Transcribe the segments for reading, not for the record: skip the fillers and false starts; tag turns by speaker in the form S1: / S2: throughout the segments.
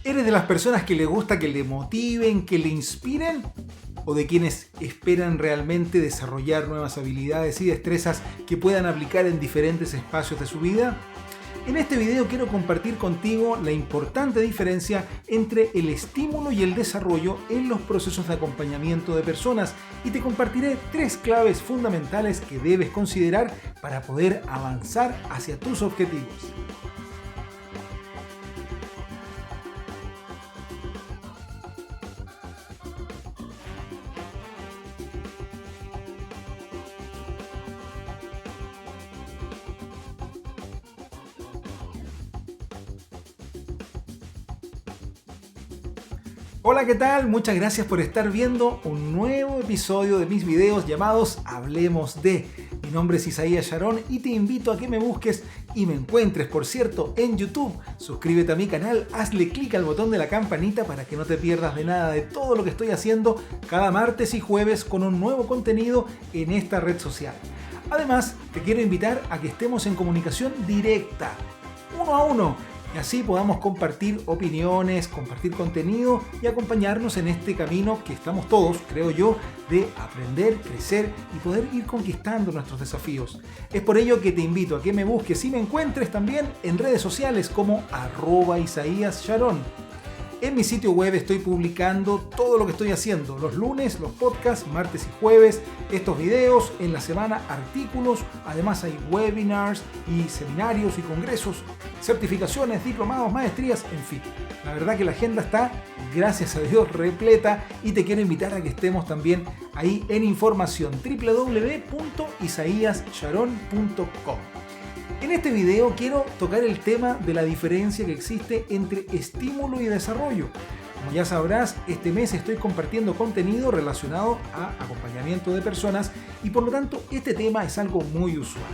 S1: ¿Eres de las personas que le gusta que le motiven, que le inspiren? ¿O de quienes esperan realmente desarrollar nuevas habilidades y destrezas que puedan aplicar en diferentes espacios de su vida? En este video quiero compartir contigo la importante diferencia entre el estímulo y el desarrollo en los procesos de acompañamiento de personas y te compartiré 3 claves fundamentales que debes considerar para poder avanzar hacia tus objetivos. Hola, ¿qué tal? Muchas gracias por estar viendo un nuevo episodio de mis videos llamados Hablemos de. Mi nombre es Isaías Sharon y te invito a que me busques y me encuentres, por cierto, en YouTube. Suscríbete a mi canal, hazle clic al botón de la campanita para que no te pierdas de nada de todo lo que estoy haciendo cada martes y jueves con un nuevo contenido en esta red social. Además, te quiero invitar a que estemos en comunicación directa, uno a uno. Y así podamos compartir opiniones, compartir contenido y acompañarnos en este camino que estamos todos, creo yo, de aprender, crecer y poder ir conquistando nuestros desafíos. Es por ello que te invito a que me busques y me encuentres también en redes sociales como @IsaíasSharon. En mi sitio web estoy publicando todo lo que estoy haciendo. Los lunes, los podcasts, martes y jueves, estos videos, en la semana artículos, además hay webinars y seminarios y congresos, certificaciones, diplomados, maestrías, en fin. La verdad que la agenda está, gracias a Dios, repleta y te quiero invitar a que estemos también ahí en información www.isaíassharon.com. En este video quiero tocar el tema de la diferencia que existe entre estímulo y desarrollo. Como ya sabrás, este mes estoy compartiendo contenido relacionado a acompañamiento de personas y por lo tanto este tema es algo muy usual.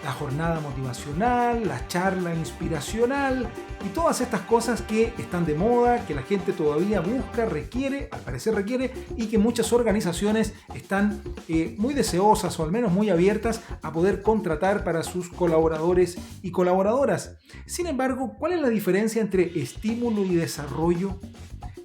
S1: La jornada motivacional, la charla inspiracional y todas estas cosas que están de moda, que la gente todavía busca, requiere, al parecer requiere, y que muchas organizaciones están muy deseosas o al menos muy abiertas a poder contratar para sus colaboradores y colaboradoras. Sin embargo, ¿cuál es la diferencia entre estímulo y desarrollo?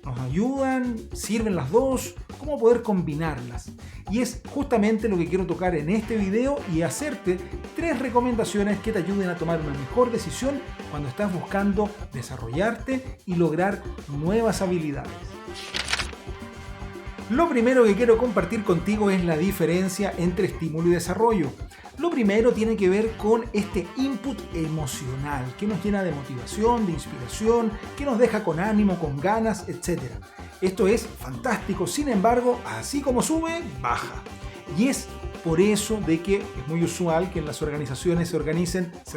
S1: ¿Nos ayudan? ¿Sirven las dos? ¿Cómo poder combinarlas? Y es justamente lo que quiero tocar en este video y hacerte 3 recomendaciones que te ayuden a tomar una mejor decisión cuando estás buscando desarrollarte y lograr nuevas habilidades. Lo primero que quiero compartir contigo es la diferencia entre estímulo y desarrollo. Lo primero tiene que ver con este input emocional que nos llena de motivación, de inspiración, que nos deja con ánimo, con ganas, etc. Esto es fantástico, sin embargo, así como sube, baja. Y es por eso de que es muy usual que en las organizaciones se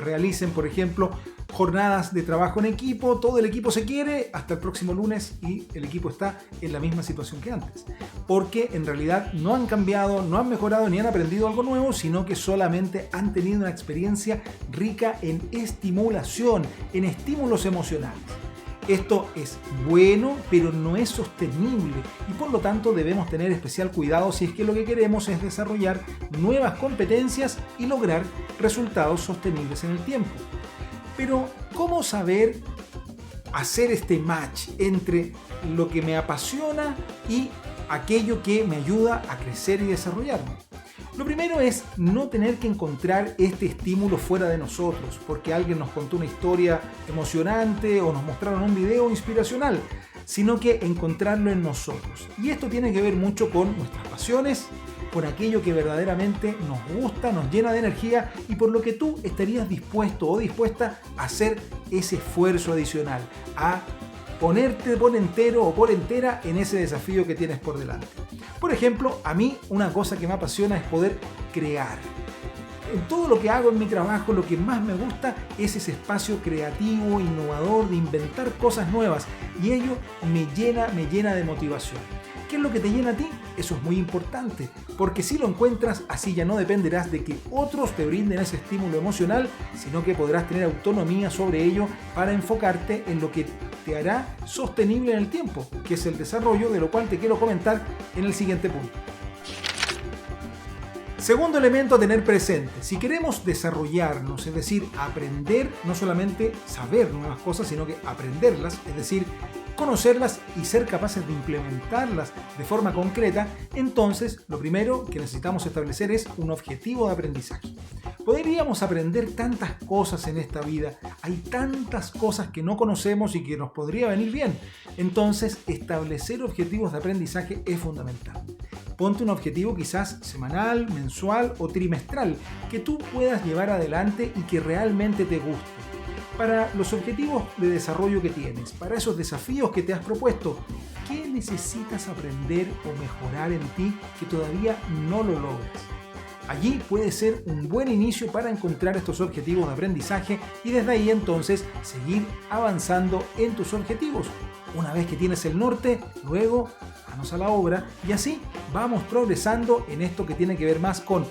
S1: realicen, por ejemplo, jornadas de trabajo en equipo, todo el equipo se quiere hasta el próximo lunes y el equipo está en la misma situación que antes. Porque en realidad no han cambiado, no han mejorado ni han aprendido algo nuevo, sino que solamente han tenido una experiencia rica en estimulación, en estímulos emocionales. Esto es bueno, pero no es sostenible y por lo tanto debemos tener especial cuidado si es que lo que queremos es desarrollar nuevas competencias y lograr resultados sostenibles en el tiempo. Pero, ¿cómo saber hacer este match entre lo que me apasiona y aquello que me ayuda a crecer y desarrollarme? Lo primero es no tener que encontrar este estímulo fuera de nosotros, porque alguien nos contó una historia emocionante o nos mostraron un video inspiracional, sino que encontrarlo en nosotros. Y esto tiene que ver mucho con nuestras pasiones, por aquello que verdaderamente nos gusta, nos llena de energía y por lo que tú estarías dispuesto o dispuesta a hacer ese esfuerzo adicional, a ponerte por entero o por entera en ese desafío que tienes por delante. Por ejemplo, a mí una cosa que me apasiona es poder crear. En todo lo que hago en mi trabajo, lo que más me gusta es ese espacio creativo, innovador, de inventar cosas nuevas y ello me llena de motivación. ¿Qué es lo que te llena a ti? Eso es muy importante, porque si lo encuentras, así ya no dependerás de que otros te brinden ese estímulo emocional, sino que podrás tener autonomía sobre ello para enfocarte en lo que te hará sostenible en el tiempo, que es el desarrollo, de lo cual te quiero comentar en el siguiente punto. Segundo elemento a tener presente, si queremos desarrollarnos, es decir, aprender, no solamente saber nuevas cosas, sino que aprenderlas, es decir, conocerlas y ser capaces de implementarlas de forma concreta, entonces lo primero que necesitamos establecer es un objetivo de aprendizaje. Podríamos aprender tantas cosas en esta vida, hay tantas cosas que no conocemos y que nos podría venir bien. Entonces, establecer objetivos de aprendizaje es fundamental. Ponte un objetivo quizás semanal, mensual o trimestral que tú puedas llevar adelante y que realmente te guste. Para los objetivos de desarrollo que tienes, para esos desafíos que te has propuesto, ¿qué necesitas aprender o mejorar en ti que todavía no lo logras? Allí puede ser un buen inicio para encontrar estos objetivos de aprendizaje y desde ahí entonces seguir avanzando en tus objetivos. Una vez que tienes el norte, luego manos a la obra y así vamos progresando en esto que tiene que ver más con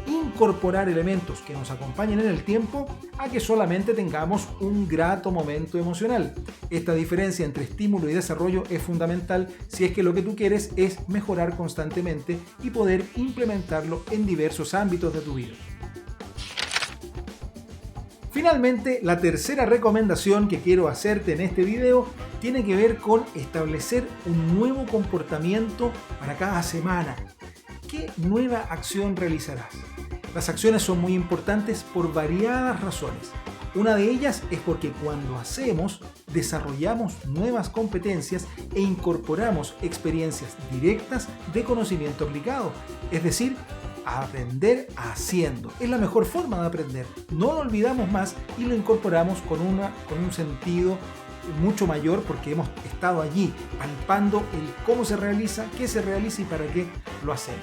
S1: incorporar elementos que nos acompañen en el tiempo a que solamente tengamos un grato momento emocional. Esta diferencia entre estímulo y desarrollo es fundamental si es que lo que tú quieres es mejorar constantemente y poder implementarlo en diversos ámbitos de tu vida. Finalmente, la tercera recomendación que quiero hacerte en este video tiene que ver con establecer un nuevo comportamiento para cada semana. ¿Qué nueva acción realizarás? Las acciones son muy importantes por variadas razones. Una de ellas es porque cuando hacemos, desarrollamos nuevas competencias e incorporamos experiencias directas de conocimiento aplicado. Es decir, aprender haciendo. Es la mejor forma de aprender. No lo olvidamos más y lo incorporamos con un sentido mucho mayor porque hemos estado allí palpando el cómo se realiza, qué se realiza y para qué lo hacemos.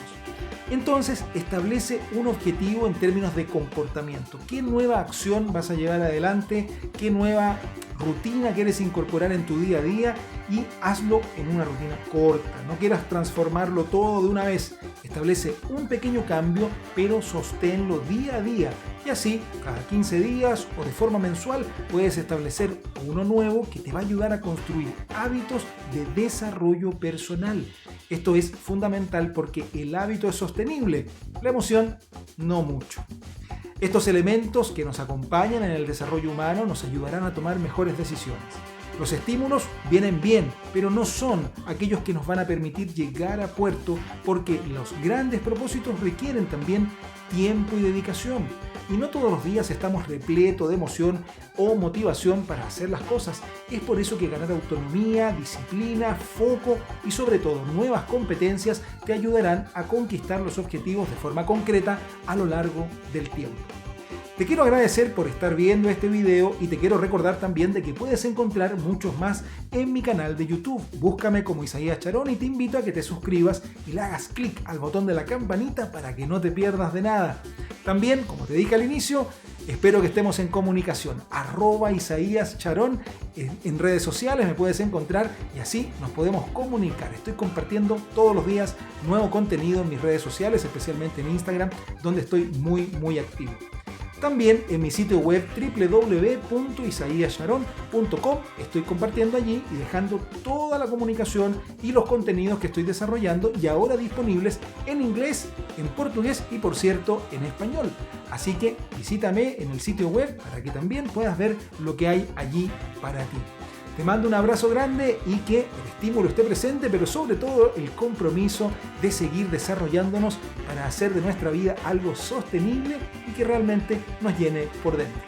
S1: Entonces, establece un objetivo en términos de comportamiento. ¿Qué nueva acción vas a llevar adelante? ¿Qué nueva rutina quieres incorporar en tu día a día? Y hazlo en una rutina corta. No quieras transformarlo todo de una vez. Establece un pequeño cambio, pero sosténlo día a día. Y así, cada 15 días o de forma mensual, puedes establecer uno nuevo que te va a ayudar a construir hábitos de desarrollo personal. Esto es fundamental porque el hábito es sostenible, la emoción no mucho. Estos elementos que nos acompañan en el desarrollo humano nos ayudarán a tomar mejores decisiones. Los estímulos vienen bien, pero no son aquellos que nos van a permitir llegar a puerto porque los grandes propósitos requieren también tiempo y dedicación. Y no todos los días estamos repletos de emoción o motivación para hacer las cosas. Es por eso que ganar autonomía, disciplina, foco y sobre todo nuevas competencias te ayudarán a conquistar los objetivos de forma concreta a lo largo del tiempo. Te quiero agradecer por estar viendo este video y te quiero recordar también de que puedes encontrar muchos más en mi canal de YouTube. Búscame como Isaías Charón y te invito a que te suscribas y le hagas clic al botón de la campanita para que no te pierdas de nada. También, como te dije al inicio, espero que estemos en comunicación. @Isaías Charón en redes sociales me puedes encontrar y así nos podemos comunicar. Estoy compartiendo todos los días nuevo contenido en mis redes sociales, especialmente en Instagram, donde estoy muy activo. También en mi sitio web www.isaiascharon.com estoy compartiendo allí y dejando toda la comunicación y los contenidos que estoy desarrollando y ahora disponibles en inglés, en portugués y por cierto en español. Así que visítame en el sitio web para que también puedas ver lo que hay allí para ti. Te mando un abrazo grande y que el estímulo esté presente, pero sobre todo el compromiso de seguir desarrollándonos para hacer de nuestra vida algo sostenible y que realmente nos llene por dentro.